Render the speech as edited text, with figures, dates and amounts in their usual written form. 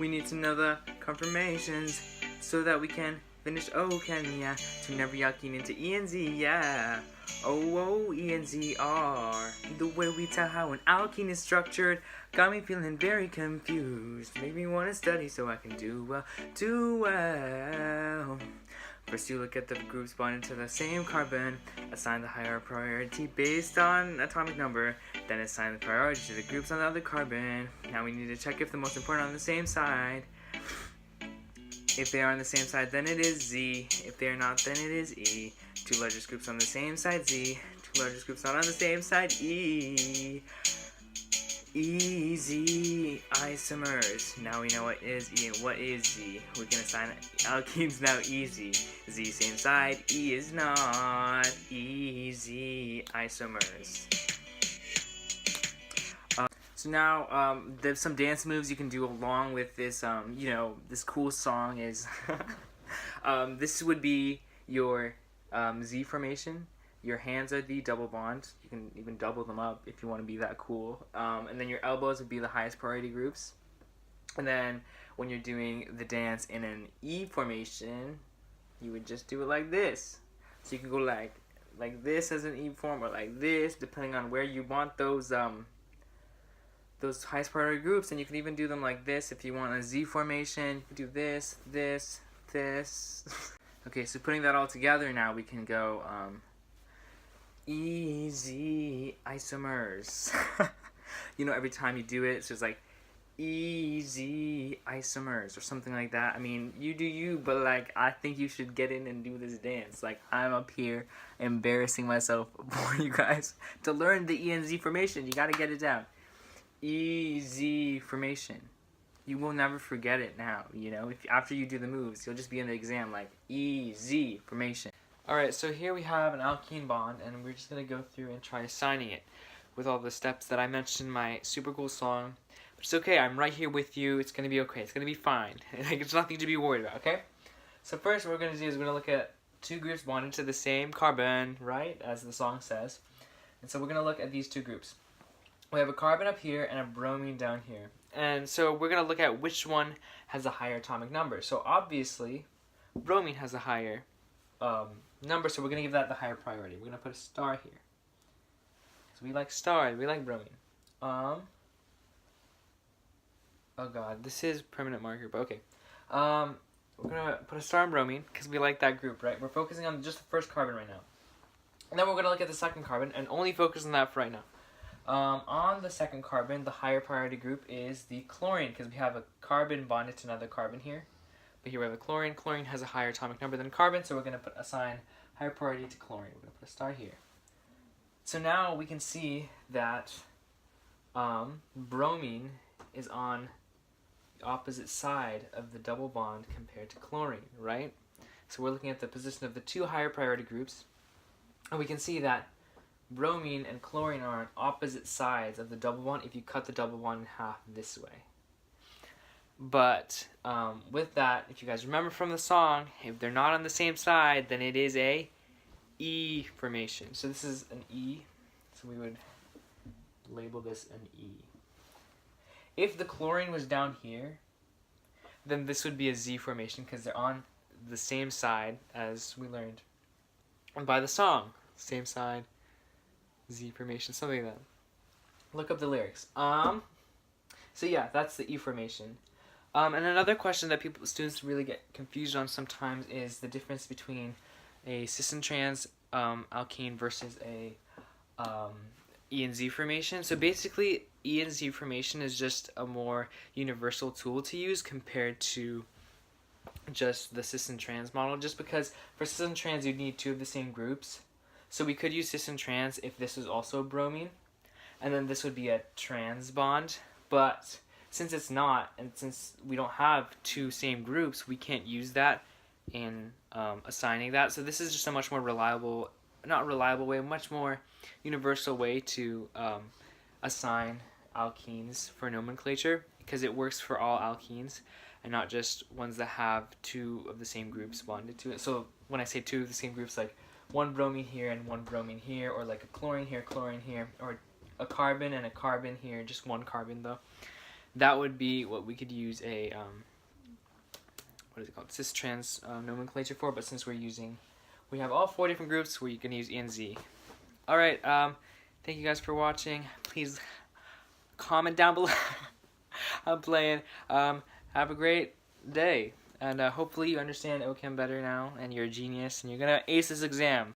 We need to know the conformations so that we can finish yeah. Turn every alkene into E and Z, yeah. Oh, E and Z are the way we tell how an alkene is structured. Got me feeling very confused. Make me want to study so I can do well. First you look at the groups bonded to the same carbon, assign the higher priority based on atomic number, then assign the priority to the groups on the other carbon. Now we need to check if the most important are on the same side. If they are on the same side, then it is Z. If they are not, then it is E. Two largest groups on the same side, Z. Two largest groups not on the same side, E. Easy isomers. Now we know what is E and what is Z. We can assign alkenes now easy. Z same side, E is not. Easy isomers. So now there's some dance moves you can do along with this. This cool song is. This would be your Z formation. Your hands are the double bond. You can even double them up if you want to be that cool. And then your elbows would be the highest priority groups. And then when you're doing the dance in an E formation, you would just do it like this. So you can go like this as an E form, or like this, depending on where you want those highest priority groups. And you can even do them like this if you want a Z formation. You can do this, this, this. Okay, so putting that all together now, we can go easy isomers. Every time you do it, so it's like easy isomers or something like that. I mean, you do you, but I think you should get in and do this dance. I'm up here embarrassing myself for you guys to learn the E and Z formation. You gotta get it down. Easy formation. You will never forget it now. If after you do the moves, you'll just be in the exam like easy formation. Alright, so here we have an alkene bond, and we're just going to go through and try assigning it with all the steps that I mentioned in my super cool song. But it's okay, I'm right here with you. It's going to be okay. It's going to be fine. It's nothing to be worried about, okay? So first what we're going to do is we're going to look at two groups bonded to the same carbon, right, as the song says. And so we're going to look at these two groups. We have a carbon up here and a bromine down here. And so we're going to look at which one has a higher atomic number. So obviously, bromine has a higher number, so we're going to give that the higher priority. We're going to put a star here. So we like stars, we like bromine. Oh god, this is permanent marker, but okay. We're going to put a star on bromine, because we like that group, right? We're focusing on just the first carbon right now. And then we're going to look at the second carbon, and only focus on that for right now. On the second carbon, the higher priority group is the chlorine, because we have a carbon bonded to another carbon here. But here we have a chlorine. Chlorine has a higher atomic number than carbon, so we're going to assign higher priority to chlorine. We're going to put a star here. So now we can see that bromine is on the opposite side of the double bond compared to chlorine, right? So we're looking at the position of the two higher priority groups, and we can see that bromine and chlorine are on opposite sides of the double bond if you cut the double bond in half this way. But with that, if you guys remember from the song, if they're not on the same side, then it is a E formation. So this is an E, so we would label this an E. If the chlorine was down here, then this would be a Z formation because they're on the same side as we learned by the song. Same side, Z formation, something like that. Look up the lyrics. So yeah, that's the E formation. And another question that students really get confused on sometimes is the difference between a cis and trans alkene versus a E and Z formation. So basically, E and Z formation is just a more universal tool to use compared to just the cis and trans model. Just because for cis and trans, you'd need two of the same groups. So we could use cis and trans if this was also bromine, and then this would be a trans bond. But since it's not, and since we don't have two same groups, we can't use that in assigning that. So this is just a much more reliable, not reliable way, a much more universal way to assign alkenes for nomenclature, because it works for all alkenes and not just ones that have two of the same groups bonded to it. So when I say two of the same groups, like one bromine here and one bromine here, or like a chlorine here, or a carbon and a carbon here, just one carbon though. that would be what we could use a what is it called, cis-trans nomenclature for. But since we have all 4 different groups where you can use E and Z. All right, thank you guys for watching. Please comment down below. I'm playing. Have a great day, and hopefully you understand OChem better now, and you're a genius, and you're gonna ace this exam.